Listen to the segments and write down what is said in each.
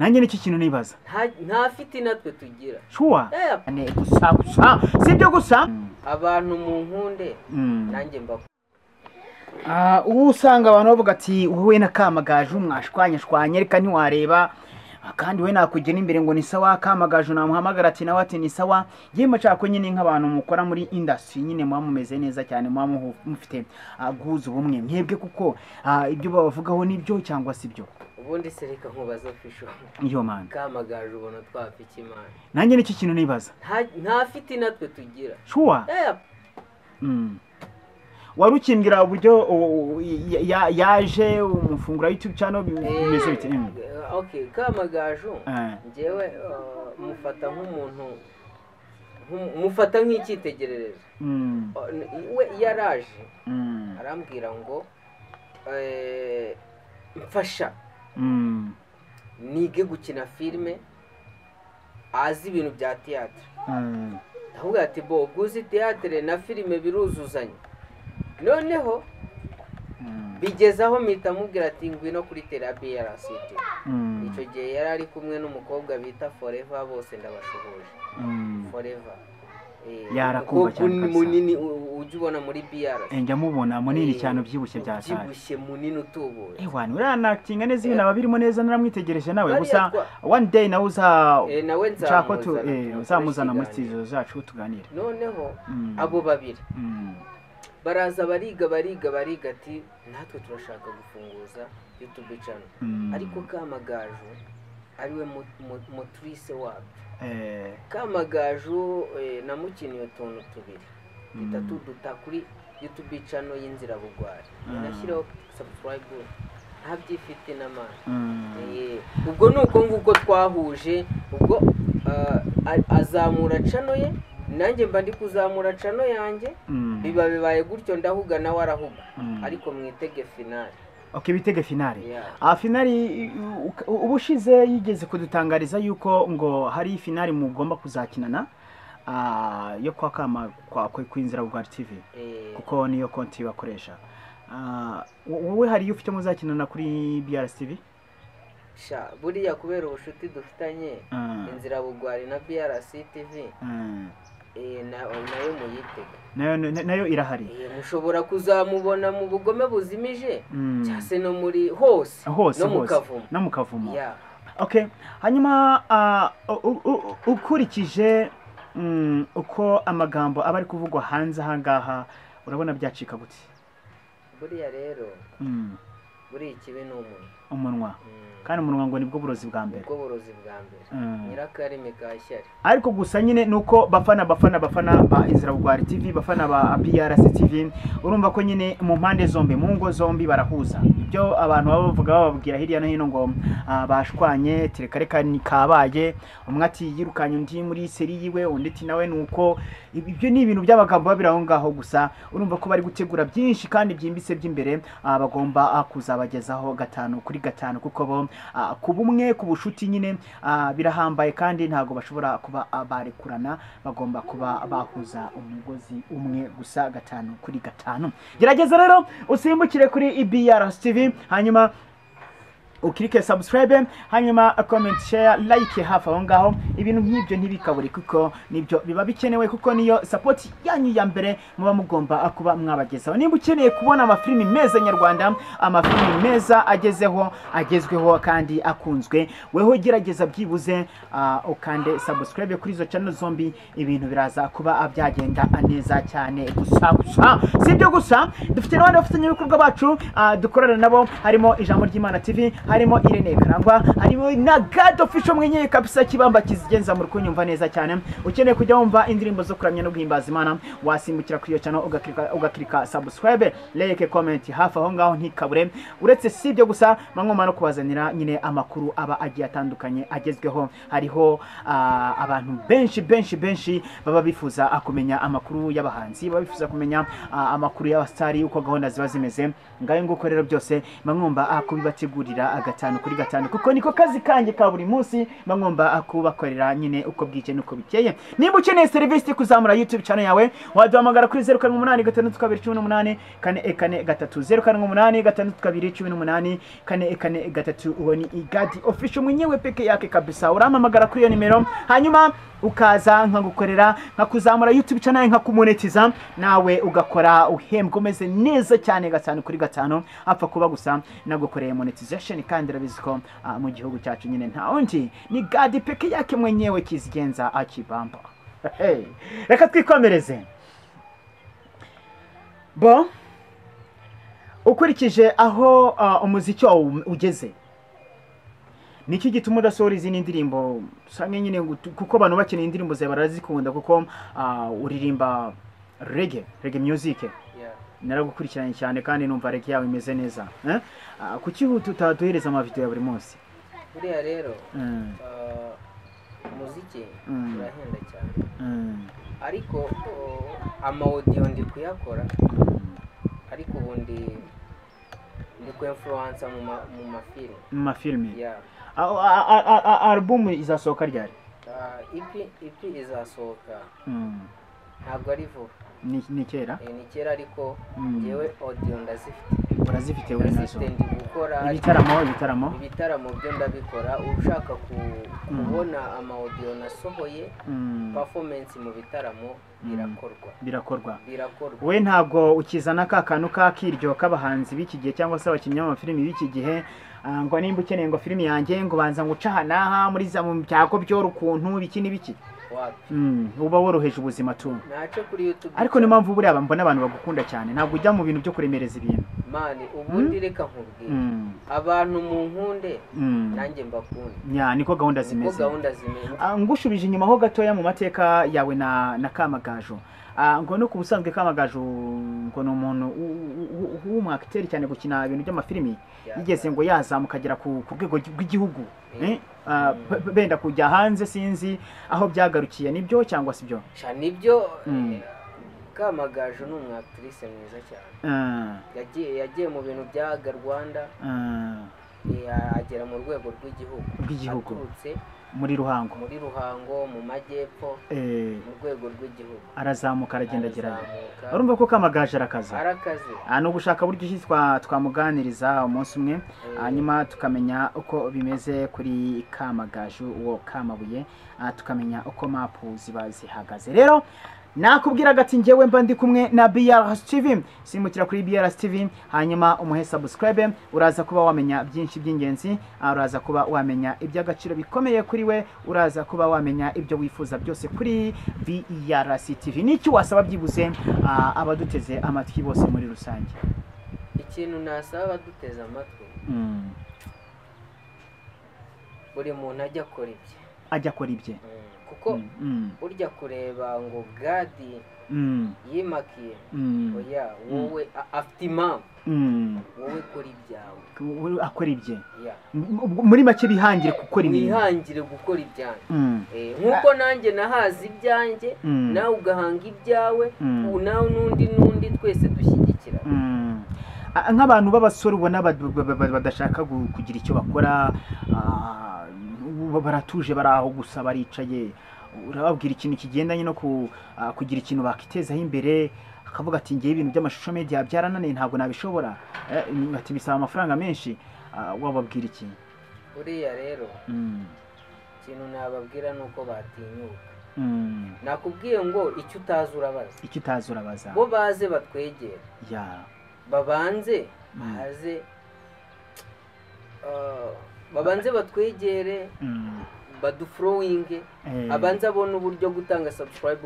nanjye nicyo kintu nibaza nta fiti natwe tugira shuwa ane gusa sibyo gusa abantu mu nkunde nanjye mba ubu usanga abantu bavuga ati wowe nakamagaju mwashwanye reka ntiwareba kandi we nakugena imbere ngo ni sawa kamagaju namuhamagara ati nawe ati ni sawa yema cako nyine nk'abantu mukora muri industry nyine muba mumeze neza cyane muba mufite guhuza ubumwe mwebwe kuko ibyo bavugaho nibyo cyangwa sibyo ubundi sereka nkubaza official iyo man kamagaju ubona twafiki man nanjye nicyo kintu nibaza nta fiti natwe tugira shuwa warukimbira uburyo yaje umufungura YouTube channel bimeze bite okay kamagaju njewe mufata nk'umuntu mufata nk'icyitegererezo we yaraje arambwira ngo mfasha nige gukina filme azi ibintu bya theatre ahubwo ati bo guzi theatre na filme biruzuzanya noneho bigezaho mpita mubwira ati ngwino kuri therapy ya Brci icyo gihe yari ari kumwe n'umukobwa bita Forever bose ndabashuhuje Forever yarakumva cyane munini ujye ubona muri Brci njya mubona munini cyane ubyibushye bya cyane ubyibushye munini utubuye wana uranakinga neza ibintu ababirimo neza naramwitegereje nawe gusa one day nawe nawe uzamuzana muri studio zacu tuganira noneho abo babiri baraza bariga ati natwe turashaka gufunguza YouTube channel ariko kamagaju ariwe motrice wabyo kamagaju namukiniye utuntu tubiri bitatu duta kuri YouTube channel y'inzira bugwari nashyiraho subscribe ntabyifite n'amana ubwo nuko nguko twahuje ubwo azamura channel ye nanjye mba ndi kuzamura channel yanjye biba bibaye gutyo ndahuga nawe arahuga ariko mwitege finale okay bitege finale finale ubushize yigeze kudutangariza yuko ngo hari finale mugomba kuzakinana yo kwa kama kwa kwinzira bugwari TV kuko niyo konti bakoresha wowe hari ufite muzakinana kuri Brci TV sha buriya kubera ubushuti dufitanye inzira bugwari na Brci TV nayo muyitega nayo irahari mushobora kuzamubona mu bugome buzimije cyase no muri hose no mu kavumo okay hanyuma ukurikije uko amagambo aba ari kuvugwa hanze ahangaha urabona byacika gute buriya rero buri ikibi ni umunwa kandi umunwa ngo nibwo burozi bwa mbere nyirakarimi kashyari ariko gusa nyine nuko bafana ba Inzira Bugwari TV bafana ba Brci TV urumva ko nyine mu mpande zombi mu ngo zombi barahuza ibyo abantu bavuga bababwira hirya no hino ngo bashwanye reka ni kabaye umwe ati yirukanye undi muri seri yiwe undi ati nawe nuko ibyo ni ibintu by'abagambo babiraho ngaho gusa urumva ko bari gutegura byinshi kandi byimbitse by'imbere bagomba kuzabagezaho 5 kuri 5 kuko bo kubumwe kubushuti nyine birahambaye kandi ntago bashobora kuba barekurana bagomba kuba bahuza umugozi umwe gusa 5 kuri 5 gerageza rero usimbukire kuri Brci TV hanyuma ukirike subscribe hanyuma comment share like hafi aho ngaho ibintu nk'ibyo ntibikabure kuko nibyo biba bikenewe kuko niyo support yanyu ya mbere muba mugomba kuba mwabagezaho nimba ukeneye kubona amafilimi meza nyarwanda amafilimi meza agezweho kandi akunzwe weho gerageza byibuze ukande subscribe kuri izo channel zombi ibintu biraza kuba byagenda neza cyane gusa sibyo gusa dufite n'abandi bafatanya ibikorwa bacu dukorana nabo harimo Ijambo ry'Imana TV harimo Irene Karangwa harimo na God official mwenyewe kabisa kibamba kizigenza mu rukunyumva neza cyane ukeneye kujya wumva indirimbo zo kuramya no guhimbaza Imana wasimbukira kuri iyo channel ugakirika subscribe like comment hafi aho ngaho ntikabure uretse sibyo gusa mangoma no kubazanira nyine amakuru aba agiye atandukanye agezweho hariho abantu benshi baba bifuza akumenya amakuru y'abahanzi baba bifuza kumenya amakuru y'abastari uko gahunda ziba zimeze ngaye nguko rero byose mangomba kubibategurira gatanu kuri gatanu, kuko niko kazi kanjye ka buri munsi ngomba kubakorera nyine uko bwije nuko bikeye. Nimba ukeneye serivisi kuzamura YouTube channel yawe, waduhamagara kuri 0786 08 uwo ni Igadi official mwenyewe peke yake kabisa. Uramamagara kuri iyo nimero, hanyuma ukaza nkagukorera nkakuzamura YouTube channel nkakumonetiza, nawe ugakora uhembwa umeze neza cyane gatanu kuri gatanu, apfa kuba gusa nagukoreye monetization. Kandi rabiziko mu gihugu cyacu nyine nta undi ni Gadi peke yake mwenyewe kizigenza akibamba. Reka twikomereze. Bo ukurikije aho umuziki wawe ugeze, niki gituma udasohora izindi ndirimbo sange nyine, kuko abantu bakeneye indirimbo zawe barazikunda, kuko uririmba reggae music. Naragukurikiranye cyane kandi numva reggae yawe imeze neza. Kuki utaduhereza ama video ya buri munsi? Buriya rero muziki urahenda cyane, ariko ama audio ndi kuyakora, ariko ubundi ndi ku influencer mu mafilm. Album izasohoka ryari? EP izasohoka ntabwo ari vuba, ni kera. Ni kera, ariko ngewe audio ndazifite. Urazifite we nazo? Ndi gukora ibitaramo byo ndabikora. Ushaka kubona ama audio nasohoye performance mu bitaramo birakorwa. We ntabwo ukizana ka kantu kakiryo kabahanzi biki gihe cyangwa se abakinnyi b'amafilimi biki gihe, ngo nimba ukeneye ngo filimi yanjye ngo banza nguca naha muri za mu byago byoro ukuntu biki n'ibiki, uba woroheje ubuzima tu. Nace kuri YouTube, ariko ni mpamvu buri mbona abantu bagukunda cyane, ntabwo ujya mu bintu byo kuremereza ibintu. Mani ubundi reka nkubwire, abantu mu nkunde nanjye mbakunda. Niko gahunda zimeze. Ngushubije inyuma ho gatoya mu mateka yawe na Kamagaju. Ngo no kubusanzwe Kamagaju ngo no umuntu w'umwacteur cyane gukina ibintu by'amafilimi, yigeze ngo yazamukagera ku rwego rw'igihugu. Benda kujya hanze, sinzi aho byagarukiye, nibyo cyangwa si byo? Nibyo. Kamagaju ni umwactrice mwiza cyane. Yagiye mu bintu bya Rwanda, agera mu rwego rw'igihugu, aturutse muri Ruhango mu majyepfo, mu rwego rw'igihugu arazamuka aragenda agerayo. Urumva ko Kamagaju arakaze. No gushaka buryo twamuganiriza umunsi umwe, hanyuma tukamenya uko bimeze kuri Kamagaju uwo Kamabuye, tukamenya uko mapu ziba zihagaze. Rero nakubwira gati ngewe mba ndi kumwe na Brci TV, simukira kuri Brci TV, hanyuma umuhe subscribe, uraza kuba wamenya byinshi by'ingenzi, uraza kuba wamenya iby'agaciro bikomeye kuri we, uraza kuba wamenya ibyo wifuza byose kuri Brci TV. Niki wasaba byibuze abaduteze amatwi bose muri rusange? Ikintu nasaba abaduteze amatwi, buri muntu ajya akora ibye, kuko urya kureba ngo Gadi yimakiye, oya wowe afite impamvu, wowe kora ibyawe, akora ibye. Muri make bihangire gukora ibintu, bihangire gukora ibyanjye. Nkuko nanjye nahazi ibyanjye, nawe ugahanga ibyawe, nawe n'undi twese dushyigikira. Nk'abantu b'abasore ubona badashaka kugira icyo bakora, baratuje baraho gusa baricaye, urababwira ikintu kigendanye no kugira ikintu bakitezaho imbere, akavuga ati ngiye ibintu by'amashusho media byarananiye ntabwo nabishobora, ati bisaba amafaranga menshi, wababwira iki? Uriya rero ikintu nababwira nuko batinyuka. Nakubwiye ngo icyo utazi urabaza. Bo baze batwegere, babanze batwegere, baduflowinge, abanza abona uburyo gutanga subscribe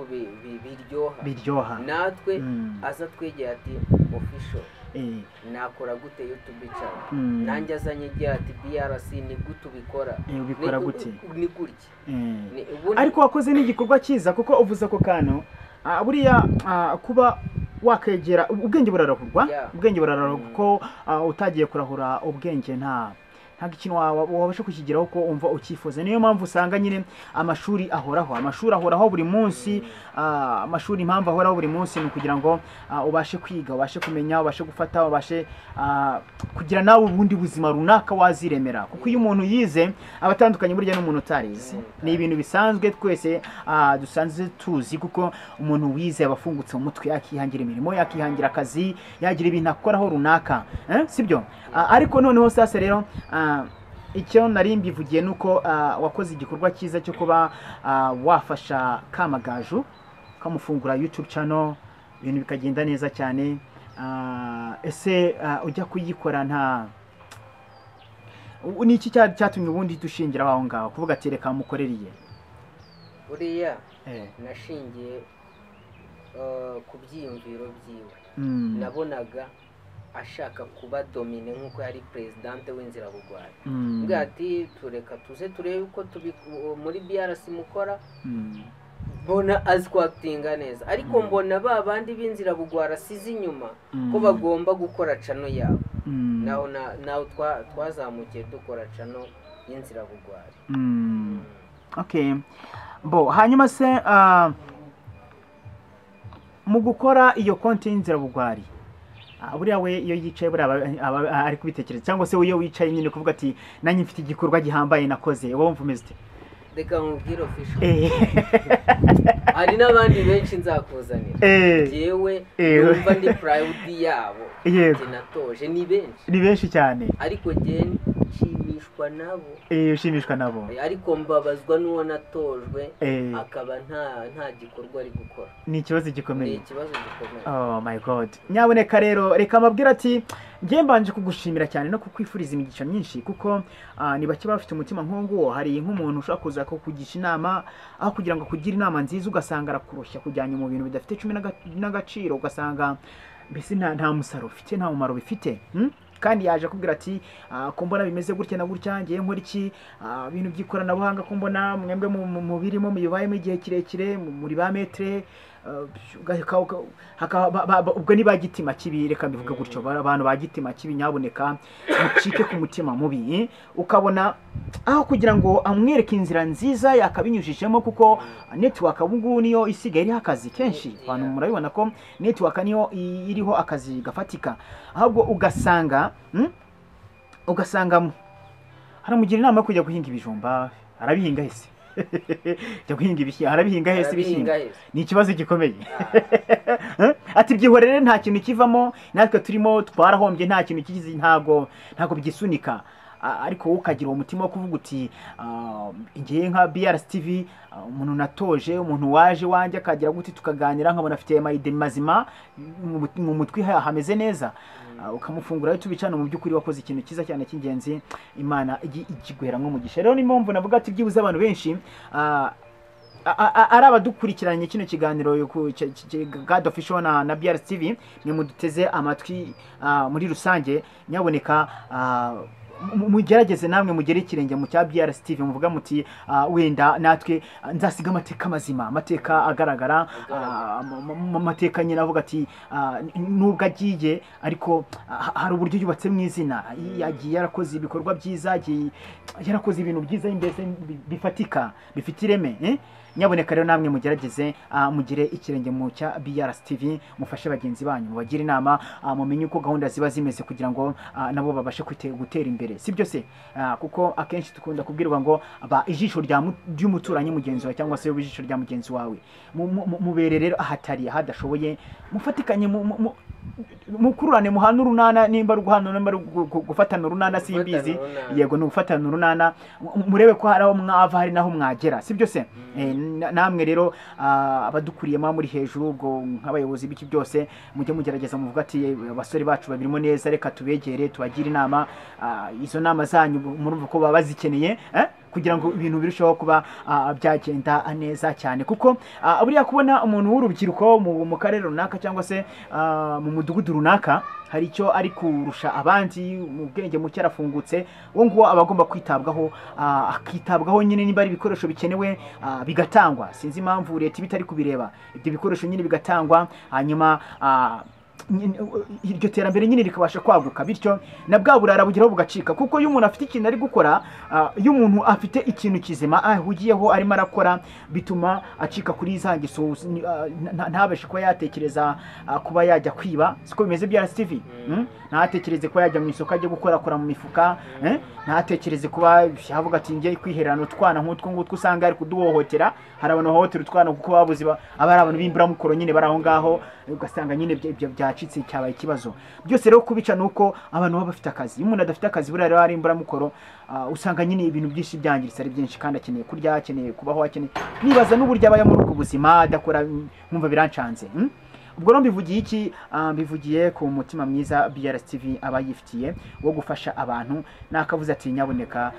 biryoha, natwe aza twegera ati official nakora gute YouTube channel, nanjye azanye igihe ati Brci ni gute ubikora gute, ni gutya. Ariko wakoze n'igikorwa cyiza, kuko uvuze ko kano buriya kuba wakegera ubwenge burarahurwa, kuko utagiye kurahura ubwenge ntabwo ikintu wabasha kukigeraho ko umva ukifuza. Niyo mpamvu usanga nyine amashuri ahoraho buri munsi. Amashuri impamvu ahoraho buri munsi ni ukugira ngo ubashe kwiga, ubashe kumenya, ubashe gufata, ubashe kugira nawe ubundi buzima runaka waziremera, kuko iyo umuntu yize aba atandukanye burya n'umuntu utarize. Ni ibintu bisanzwe twese dusanzwe tuzi, kuko umuntu wize aba afungutse mu mutwe, yakihangira imirimo, yakihangira akazi, yagira ibintu akoraho runaka, sibyo? Ariko noneho sasa rero icyo nari mbivugiye nuko wakoze igikorwa cyiza cyo kuba wafasha Kamagaju kamufungura YouTube channel, ibintu bikagenda neza cyane. Ese ujya kuyikora nta ni iki cyatumye ubundi dushingira aho ngaho kuvuga ati reka mukoreriye? Buriya nashingiye ku byiyumviro byiwe. Nabonaga ashaka kuba domine nk'uko yari presidente w'inzirabugwari. Mbwa ati tureka tuze turebe uko muri BRC mukora, mbona azi kwakitinga neza, ariko mbona ba bandi b'inzirabugwara asize inyuma ko bagomba gukora cano yabo. Naho twazamukiye dukora cano y'inzirabugwari. Okay, hanyuma se mu gukora iyo konti y'inzirabugwari, buriya we iyo yicaye buriya ari kubitekereza, cyangwa se iyo wicaye nyine kuvuga ati nanjye mfite igikorwa gihambaye nakoze, wowe wumva umeze ute? Reka nkubwire official, hari n'abandi benshi nzakuzanira. Jewe numva ndi proud yabo, natoje ni benshi cyane, ariko je nshimishwa nabo. Ushimishwa nabo, ariko mbabazwa n'uwo natojwe akaba nta gikorwa ari gukora. Ni ikibazo gikomeye. Ni ikibazo gikomeye. Oh my god. Nyaboneka rero reka mabwira ati ngiye mbanje kugushimira cyane no kukwifuriza imigisha myinshi, kuko ni bake bafite umutima nk'uwo. Hari nk'umuntu ushaka kuza kukugisha inama, aho kugira ngo kugira inama nziza ugasanga arakurushya kujyanye mu bintu bidafite cumi n'agaciro, ugasanga mbese nta musaruro ufite, nta mumaro bifite. Kandi yaje kubwira ati ko mbona bimeze gutya na gutya, ngiye nkora iki, ibintu by'ikoranabuhanga ko mbona mwembe mu birimo mubibayemo igihe kirekire muri ba metre, ubwo ni bagitima kibi, reka mbivuga gutyo. Abantu bagitima kibi nyaboneka mucike ku mutima mubi, ukabona aho kugira ngo amwereke inzira nziza yakabinyujijemo, kuko network ubungu niyo isigaye iriho akazi kenshi. Abantu murabibona ko network niyo iriho akazi gafatika, ahubwo ugasanga haramugira inama yo kujya guhinga ibijumba. Arabihinga hese jya guhinga ibishyimbo, arabihinga hese ibishyimbo. Ni ikibazo gikomeye. Ati byihorere nta kintu kivamo, natwe turimo twarahombye, nta kintu kigize, ntago byisunika. Ariko wowe ukagira uwo mutima wo kuvuga uti ngiye nka BRC TV, umuntu natoje, umuntu waje wanjye akagira guti tukaganira, nkabona afite amayide mazima mu mutwe hameze neza, ukamufungura tubicana. Mu by'ukuri wakoze ikintu cyiza cyane cy'ingenzi, Imana igiguhera nk'umugisha. Rero ni mpamvu navuga ati byibuze abantu benshi ari abadukurikiranye kino kiganiro God Official na BRC TV, ni muduteze amatwi muri rusange. Nyaboneka mugerageze namwe mugere ikirenge mu cya BRC TV, muvuga muti wenda natwe nzasiga amateka mazima, amateka agaragara, amateka nyine avuga ati nubwo agiye ariko hari uburyo yubatse mu izina, yagiye yarakoze ibikorwa byiza, yarakoze ibintu byiza imbese bifatika, bifite ireme. Nyaboneka rero namwe mugerageze mugire ikirenge mu cya BRC TV, mufashe bagenzi banyu, mubagira inama, mumenye uko gahunda ziba zimeze kugira ngo nabo babashe gutera imbere, sibyo se? Kuko akenshi tukunda kubwirwa ngo ijisho ry'umuturanyi mugenzi wawe, cyangwa se ijisho rya mugenzi wawe. Mubere rero ahatari, ahadashoboye, mufatikanye, mukururane, muhana urunana, nimba ruguhana, nimba gufatana urunana simbizi, yego ni gufatana urunana, murebe ko hari aho mwava, hari naho mwagera, sibyo se? Namwe rero abadukuriye muri hejuru, ubwo nk'abayobozi b'iki byose, mujye mugerageza muvuga ati abasore bacu babirimo neza, reka tubegere tubagira inama. Izo nama zanyu murumva ko baba bazikeneye, kugira ngo ibintu birusheho kuba byagenda neza cyane. Kuko buriya kubona umuntu w'urubyiruko mu karere runaka, cyangwa se mu mudugudu runaka, hari icyo ari kurusha abandi, mu bwenge muke arafungutse, wo ngo abagomba kwitabwaho, akitabwaho nyine. Niba ari ibikoresho bikenewe bigatangwa, sinzi impamvu leta bitari kubireba, ibyo bikoresho nyine bigatangwa, hanyuma iryo terambere nyine rikabasha kwaguka, bityo na bwa burara bugeraho bugacika. Kuko iyo umuntu afite ikintu ari gukora, iyo umuntu afite ikintu kizima ahugiyeho arimo arakora, bituma acika kuri za ngeso, ntabashe kuba yatekereza kuba yajya kwiba. Siko bimeze Brci TV. Ntatekereze kuba yajya mu isoko ajya gukora mu mifuka, ntatekereze kuba yavuga ati ngiye kwiherana utwana nk'utwo ngutwo usanga ari kuduhohotera. Hari abantu bahohotera utwana kuko babuze aba ari abantu b'imburamukoro nyine bari aho ngaho, ugasanga nyine byacitse cyabaye ikibazo. Byose rero kubica nuko abantu baba bafite akazi. Iyo umuntu adafite akazi buriya rero ari imburamukoro, usanga nyine ibintu byinshi byangiritse ari byinshi, kandi akeneye kurya, akeneye kubaho, akeneye nibaza n'uburyo abaye muri ubwo buzima adakora, nkumva birancanze. Ubwo rero mbivugiye iki? Mbivugiye ku mutima mwiza Brci TV aba yifitiye wo gufasha abantu. Nakavuze ati nyaboneka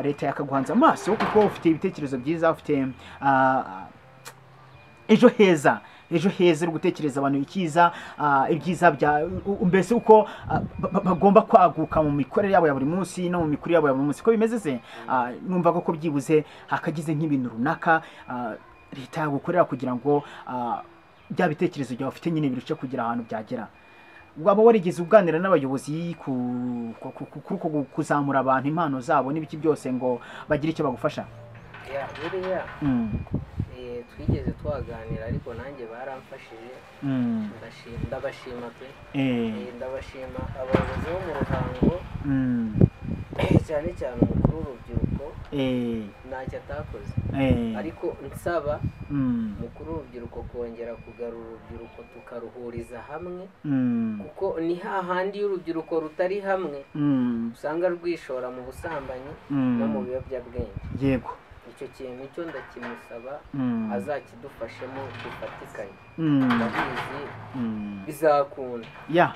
leta yakaguhanza amaso, kuko ufite ibitekerezo byiza, ufite ejo heza uri gutekereza abantu ikiza, ibyiza bya mbese uko bagomba kwaguka mu mikorere yabo ya buri munsi no mu mikuru yabo ya buri munsi. Ko bimeze se, numva ko byibuze hakagize nk'ibintu runaka leta yagukorera kugira ngo bya bitekerezo byawe ufite nyine birushe kugira ahantu byagera. Waba warigeze uganira n'abayobozi kuzamura abantu impano zabo n'ibiki byose ngo bagire icyo bagufasha? buriya twigeze twaganira, ariko nanjye baramfashije, ndabashima pe. Ndabashima abayobozi bo mu Ruhango, cyane cyane umukuru w'urubyiruko ntacyo atakoze, ariko nsaba umukuru w'urubyiruko kongera kugarura urubyiruko tukaruhuriza hamwe, kuko ni hahandi iyo urubyiruko rutari hamwe usanga rwishora mu busambanyi no mu biyobyabwenge. Yego, icyo kintu nicyo ndakimusaba azakidufashemo dufatikanye, ndabizi bizakunda.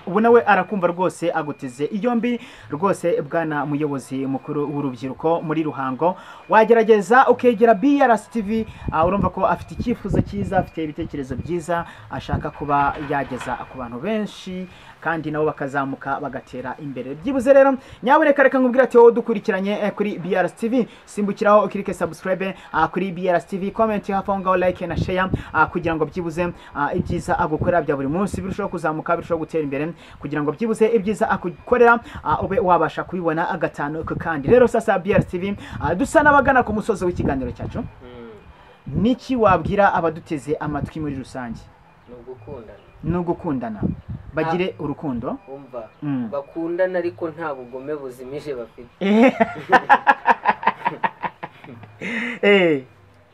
Ubu nawe arakumva rwose, aguteze iyombi rwose. Bwana muyobozi mukuru w'urubyiruko muri Ruhango, wagerageza ukegera Brci TV. Urumva ko afite icyifuzo cyiza, afite ibitekerezo byiza ashaka kuba yageza ku bantu benshi, kandi nabo bakazamuka bagatera imbere. Byibuze rero nyaboneka reka nkubwira ati wowe dukurikiranye kuri Brci TV, simbukiraho ukirike subscribe kuri Brci TV, comment hafi aho ngaho, like na share, kugira ngo byibuze ibyiza agukorera bya buri munsi birushaho kuzamuka, birushaho gutera imbere, kugira ngo byibuze ibyiza akukorera ube wabasha kubibona agatanu kandi. Rero sasa Brci TV dusa n'abagana ku musozo w'ikiganiro cyacu. Niki wabwira abaduteze amatwi muri rusange? No gukundana, bagire urukundo, umva bakundana ariko nta bugome buzimije bafite.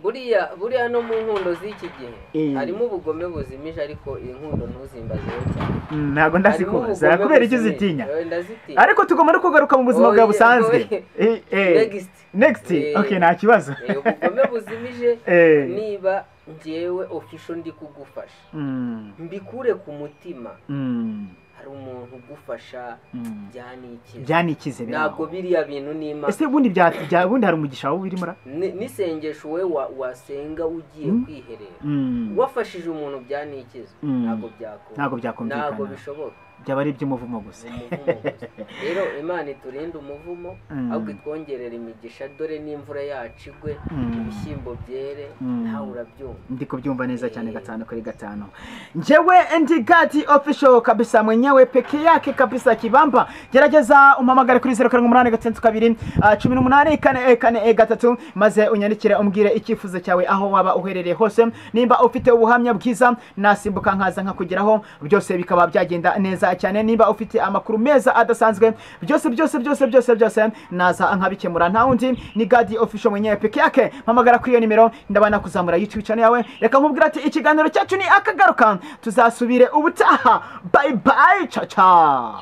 Buriya no mu nkundo z'iki gihe harimo ubugome buzimije, ariko iyi nkundo ntuzimbazeho cyane. Ntago ndasikubaza kubera icyo uzitinya, ariko tugomba no kugaruka mu buzima bwa busanzwe. Next. Okay, nta kibazo. Ubugome buzimije, niba njyewe official ndi kugufasha, mbikure ku mutima. Hari umuntu ugufasha byanikize, ntabwo biriya bintu n'Imana. Ese bundi bundi hari umugisha wo birimo? Nisengesho we wasenga ugiye kwiherera, wafashije umuntu byanikize, ntabwo byakumvikana, ntabwo bishoboka, byaba ari iby'umuvumo gusa. Rero Imana iturinde umuvumo, ahubwo itwongerera imigisha. Dore n'imvura yacu igwe, ibishyimbo byere, ntawe urabyumva. Ndi kubyumva neza cyane, 5 kuri 5. Njyewe ndi Gadi official kabisa, mwenyewe peke yake kabisa kibamba. Gerageza umpamagare kuri 0782 maze unyandikire umbwire icyifuzo cyawe aho waba uherereye hose. Nimba ufite ubuhamya bwiza nasimbuka nkaza nkakugeraho, byose bikaba byagenda neza cyane. Nimba ufite amakuru meza adasanzwe, byose naza nkabikemura. Nta wundi ni Gadi official mwenyewe peke yake. Mpamagara kuri iyo nimero, ndabana kuzamura YouTube channel yawe. Reka nkubwira ati ikiganiro cyacu ni akagaruka, tuzasubire ubutaha. Bye bye, ciao.